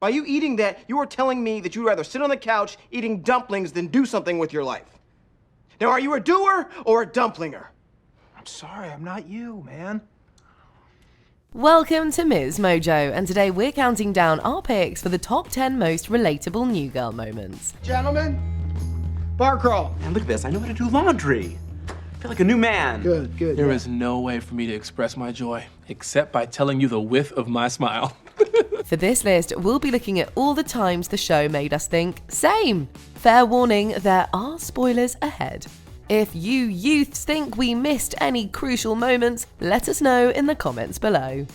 By you eating that, you are telling me that you'd rather sit on the couch eating dumplings than do something with your life. Now, are you a doer or a dumplinger? I'm sorry, I'm not you, man. Welcome to MsMojo, and today we're counting down our picks for the top 10 most relatable new girl moments. Gentlemen, bar crawl. Man, look at this. I know how to do laundry. I feel like a new man. Good. There is no way for me to express my joy except by telling you the width of my smile. For this list, we'll be looking at all the times the show made us think, same. Fair warning, there are spoilers ahead. If you youths think we missed any crucial moments, let us know in the comments below.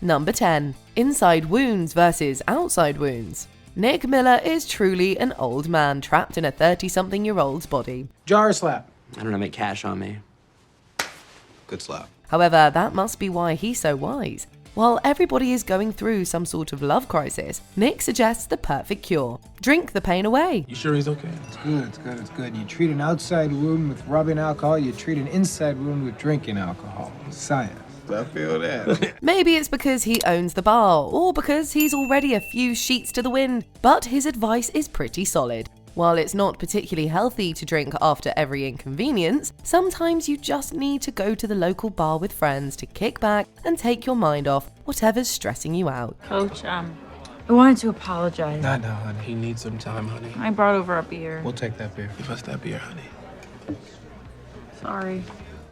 Number 10. Inside wounds versus outside wounds. Nick Miller is truly an old man trapped in a 30-something-year-old's body. Jar slap. I don't have any cash on me. Good slap. However, that must be why he's so wise. While everybody is going through some sort of love crisis, Nick suggests the perfect cure. Drink the pain away. You sure he's okay? It's good. You treat an outside wound with rubbing alcohol, you treat an inside wound with drinking alcohol. Science. I feel that. Maybe it's because he owns the bar, or because he's already a few sheets to the wind, but his advice is pretty solid. While it's not particularly healthy to drink after every inconvenience, sometimes you just need to go to the local bar with friends to kick back and take your mind off whatever's stressing you out. Coach, I wanted to apologize. No, honey. He needs some time, honey. I brought over a beer. We'll take that beer. Give us that beer, honey. Sorry.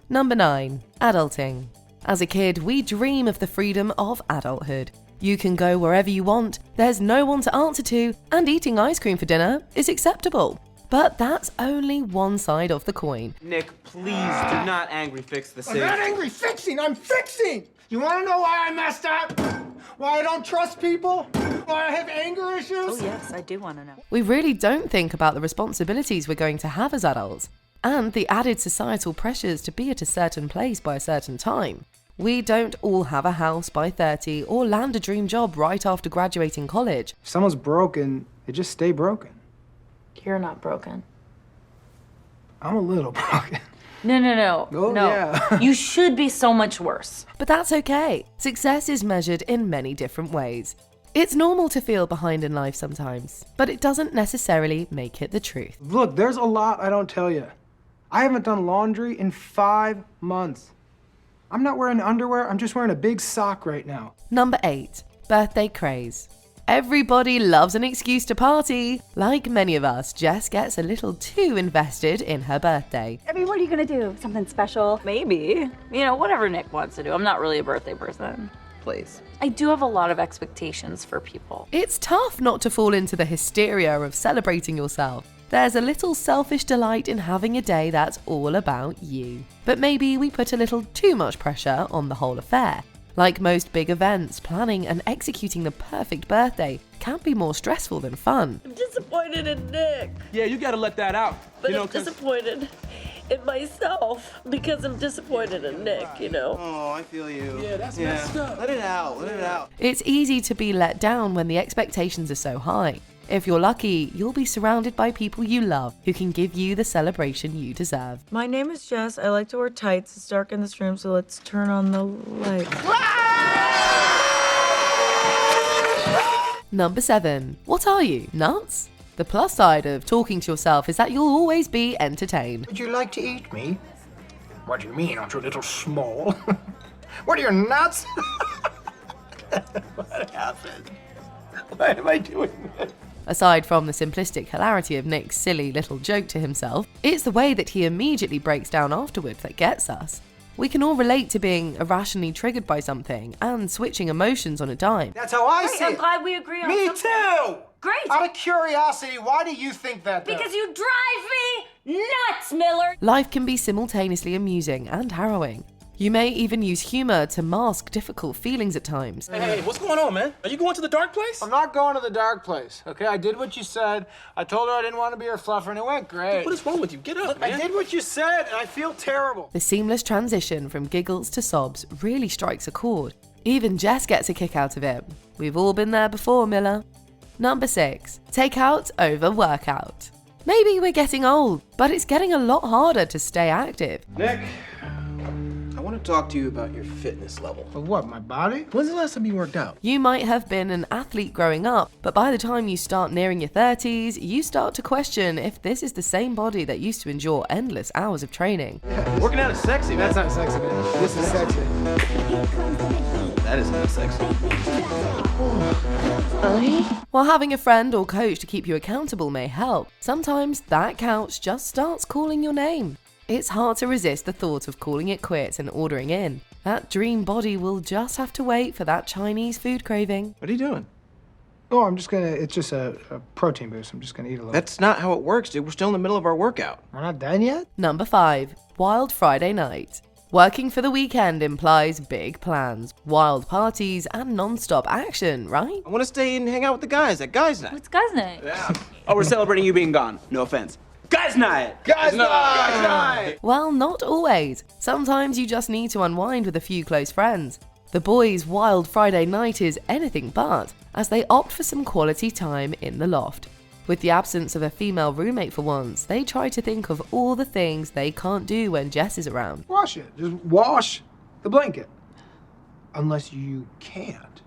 Number 9. Adulting. As a kid, we dream of the freedom of adulthood. You can go wherever you want, there's no one to answer to, and eating ice cream for dinner is acceptable. But that's only one side of the coin. Nick, please do not angry fix the I'm sink. not angry fixing, I'm fixing! You wanna know why I messed up? Why I don't trust people? Why I have anger issues? Oh, yes, I do want to know. We really don't think about the responsibilities we're going to have as adults, and the added societal pressures to be at a certain place by a certain time. We don't all have a house by 30 or land a dream job right after graduating college. If someone's broken, they just stay broken. You're not broken. I'm a little broken. No. Oh, no. yeah. You should be so much worse. But that's okay. Success is measured in many different ways. It's normal to feel behind in life sometimes, but it doesn't necessarily make it the truth. Look, there's a lot I don't tell you. I haven't done laundry in 5 months. I'm not wearing underwear, I'm just wearing a big sock right now. Number 8. Birthday craze. Everybody loves an excuse to party. Like many of us, Jess gets a little too invested in her birthday. I mean, what are you gonna do? Something special? Maybe. Whatever Nick wants to do. I'm not really a birthday person. Please. I do have a lot of expectations for people. It's tough not to fall into the hysteria of celebrating yourself. There's a little selfish delight in having a day that's all about you. But maybe we put a little too much pressure on the whole affair. Like most big events, planning and executing the perfect birthday can be more stressful than fun. I'm disappointed in Nick, Yeah, you gotta let that out. but I'm disappointed in myself because I'm disappointed in Nick, Oh, I feel you. Yeah, that's messed up. Let it out. It's easy to be let down when the expectations are so high. If you're lucky, you'll be surrounded by people you love who can give you the celebration you deserve. My name is Jess. I like to wear tights. It's dark in this room, so let's turn on the lights. Number 7. What are you, nuts? The plus side of talking to yourself is that you'll always be entertained. Would you like to eat me? What do you mean? Aren't you a little small? What are you, nuts? What happened? Why am I doing this? Aside from the simplistic hilarity of Nick's silly little joke to himself, it's the way that he immediately breaks down afterward that gets us. We can all relate to being irrationally triggered by something and switching emotions on a dime. That's how I see I'm it. glad we agree on Me something. too! Great. Out of curiosity, why do you think that, though? Because you drive me nuts, Miller. Life can be simultaneously amusing and harrowing. You may even use humor to mask difficult feelings at times. Hey, what's going on, man? Are you going to the dark place? I'm not going to the dark place, okay? I did what you said. I told her I didn't want to be her fluffer, and it went great. What is wrong with you? Get up, man. I did what you said, and I feel terrible. The seamless transition from giggles to sobs really strikes a chord. Even Jess gets a kick out of it. We've all been there before, Miller. Number 6. Takeout over workout. Maybe we're getting old, but it's getting a lot harder to stay active. Nick, I want want to talk to you about your fitness level. Of what, my body? When's the last time you worked out? You might have been an athlete growing up, but by the time you start nearing your 30s, you start to question if this is the same body that used to endure endless hours of training. Working out is sexy, man. That's not sexy, man. This is sexy. That is not sexy. While having a friend or coach to keep you accountable may help, sometimes that couch just starts calling your name. It's hard to resist the thought of calling it quits and ordering in. That dream body will just have to wait for that Chinese food craving. What are you doing? Oh, it's just a protein boost. I'm just gonna eat a little. That's not how it works, dude. We're still in the middle of our workout. We're not done yet? Number 5. Wild Friday night. Working for the weekend implies big plans, wild parties, and non-stop action, right? I want to stay and hang out with the guys at guys' night. What's guys' night? Yeah. Oh, we're celebrating you being gone. No offense. Guys' night! Guys' night! Well, not always. Sometimes you just need to unwind with a few close friends. The boys' Wild Friday night is anything but, as they opt for some quality time in the loft. With the absence of a female roommate for once, they try to think of all the things they can't do when Jess is around. Wash it. Just wash the blanket. Unless you can't.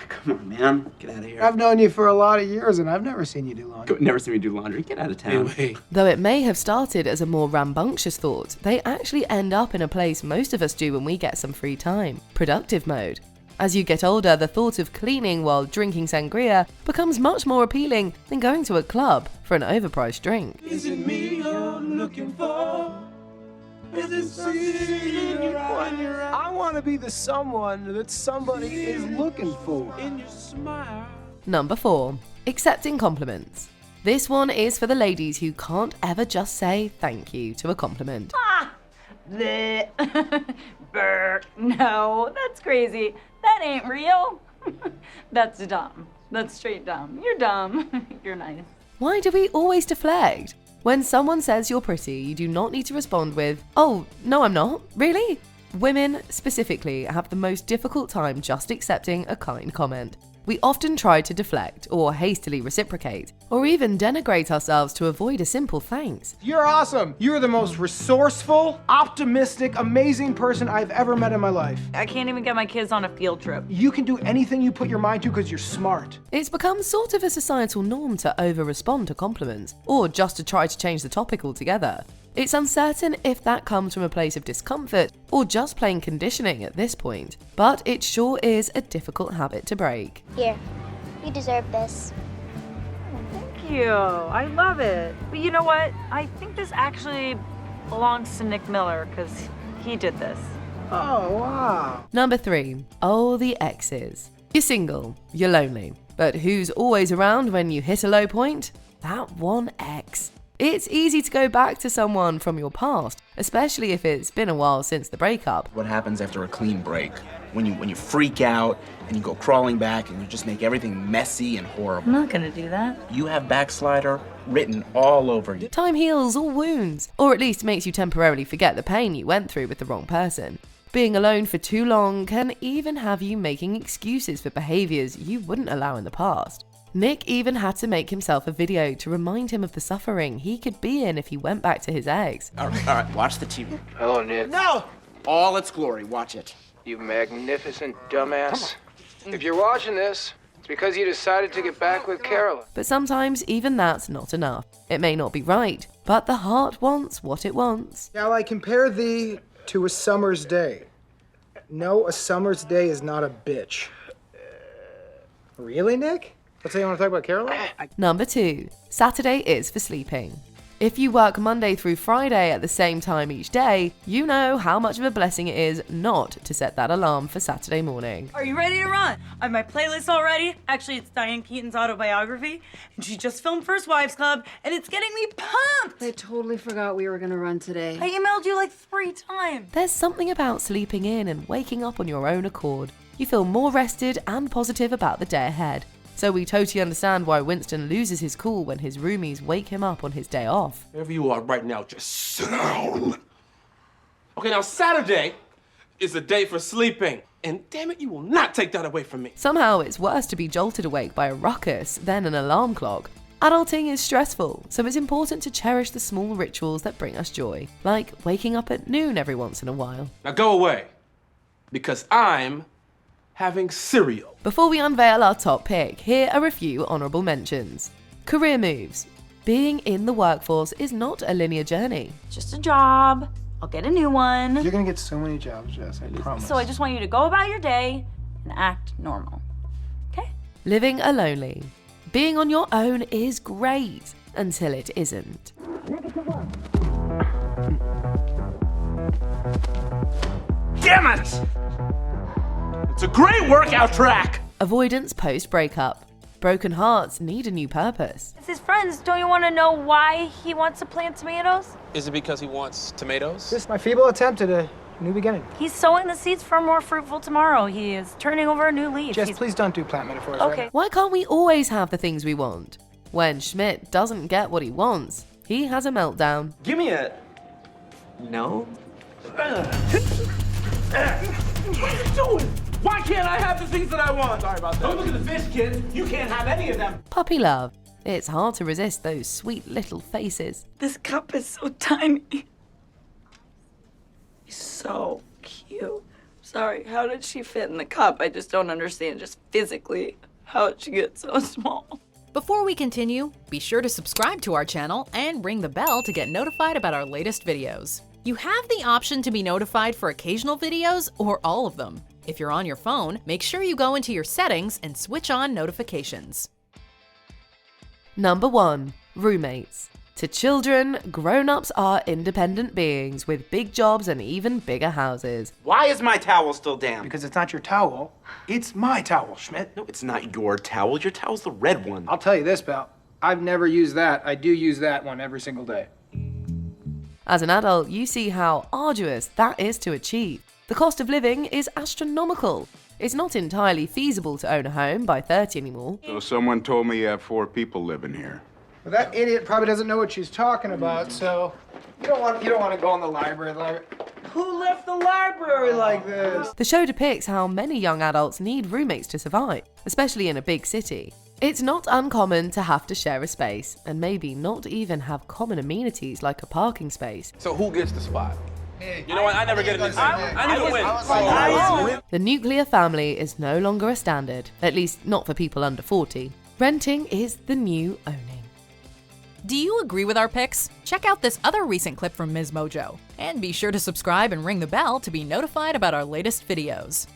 Come on, man. Get out of here. I've known you for a lot of years and I've never seen you do laundry. Never seen me do laundry. Get out of town. Wait. Though it may have started as a more rambunctious thought, they actually end up in a place most of us do when we get some free time: productive mode. As you get older, the thought of cleaning while drinking sangria becomes much more appealing than going to a club for an overpriced drink. Is it me you're looking for? Is it something in your eye? I want to be the someone that somebody is looking for. In your smile. Number 4. Accepting compliments. This one is for the ladies who can't ever just say thank you to a compliment. Bleh. Brr. No, that's crazy. That ain't real. That's dumb. That's straight dumb. You're dumb. You're nice. Why do we always deflect? When someone says you're pretty, you do not need to respond with, "Oh, no, I'm not. Really?" Women, specifically, have the most difficult time just accepting a kind comment. We often try to deflect, or hastily reciprocate, or even denigrate ourselves to avoid a simple thanks. You're awesome. You're the most resourceful, optimistic, amazing person I've ever met in my life. I can't even get my kids on a field trip. You can do anything you put your mind to because you're smart. It's become sort of a societal norm to over-respond to compliments, or just to try to change the topic altogether. It's uncertain if that comes from a place of discomfort or just plain conditioning at this point, but it sure is a difficult habit to break. Here, you deserve this. Thank you. I love it. But you know what? I think this actually belongs to Nick Miller because he did this. Oh, wow. Number 3. Oh, the exes. You're single, you're lonely, but who's always around when you hit a low point? That one ex. It's easy to go back to someone from your past, especially if it's been a while since the breakup. What happens after a clean break? When you freak out and you go crawling back and you just make everything messy and horrible. I'm not gonna do that. You have Backslider written all over you. Time heals all wounds, or at least makes you temporarily forget the pain you went through with the wrong person. Being alone for too long can even have you making excuses for behaviors you wouldn't allow in the past. Nick even had to make himself a video to remind him of the suffering he could be in if he went back to his ex. All right, watch the TV. Hello, Nick. No! All its glory, watch it. You magnificent dumbass. If you're watching this, it's because you decided to get back with Carolyn. But sometimes even that's not enough. It may not be right, but the heart wants what it wants. Shall I compare thee to a summer's day? No, a summer's day is not a bitch. Really, Nick? Let's say you want to talk about Caroline? Number 2. Saturday is for sleeping. If you work Monday through Friday at the same time each day, you know how much of a blessing it is not to set that alarm for Saturday morning. Are you ready to run? I have my playlist all ready. Actually, it's Diane Keaton's autobiography, and she just filmed First Wives Club, and it's getting me pumped! I totally forgot we were gonna run today. I emailed you like 3 times. There's something about sleeping in and waking up on your own accord. You feel more rested and positive about the day ahead. So we totally understand why Winston loses his cool when his roomies wake him up on his day off. Wherever you are right now, just sit down. Okay, now Saturday is a day for sleeping. And damn it, you will not take that away from me. Somehow it's worse to be jolted awake by a ruckus than an alarm clock. Adulting is stressful, so it's important to cherish the small rituals that bring us joy, like waking up at noon every once in a while. Now go away, because I'm having cereal. Before we unveil our top pick, here are a few honourable mentions. Career moves. Being in the workforce is not a linear journey. Just a job. I'll get a new one. You're gonna get so many jobs, Jess, I promise. So I just want you to go about your day and act normal. Okay? Living alonely. Being on your own is great until it isn't. Damn it! It's a great workout track! Avoidance post-breakup. Broken hearts need a new purpose. It's his friends. Don't you want to know why he wants to plant tomatoes? Is it because he wants tomatoes? This is my feeble attempt at a new beginning. He's sowing the seeds for a more fruitful tomorrow. He is turning over a new leaf. Jess, please don't do plant metaphors Okay. right Why can't we always have the things we want? When Schmidt doesn't get what he wants, he has a meltdown. Give me a... No? What are you doing? Why can't I have the things that I want? Sorry about that. Don't look at the fish, kid. You can't have any of them. Puppy love. It's hard to resist those sweet little faces. This cup is so tiny. He's so cute. Sorry, how did she fit in the cup? I just don't understand, just physically. How did she get so small? Before we continue, be sure to subscribe to our channel and ring the bell to get notified about our latest videos. You have the option to be notified for occasional videos or all of them. If you're on your phone, make sure you go into your settings and switch on notifications. Number 1. Roommates. To children, grown-ups are independent beings with big jobs and even bigger houses. Why is my towel still damp? Because it's not your towel, it's my towel, Schmidt. No, it's not your towel. Your towel's the red one. I'll tell you this, pal. I've never used that. I do use that one every single day. As an adult, you see how arduous that is to achieve. The cost of living is astronomical. It's not entirely feasible to own a home by 30 anymore. So someone told me you have 4 people living here. Well, that idiot probably doesn't know what she's talking about, so you don't want to go in the library. Who left the library like this? The show depicts how many young adults need roommates to survive, especially in a big city. It's not uncommon to have to share a space, and maybe not even have common amenities like a parking space. So who gets the spot? You know what? I never get it. I need to win. The nuclear family is no longer a standard, at least not for people under 40. Renting is the new owning. Do you agree with our picks? Check out this other recent clip from MsMojo. And be sure to subscribe and ring the bell to be notified about our latest videos.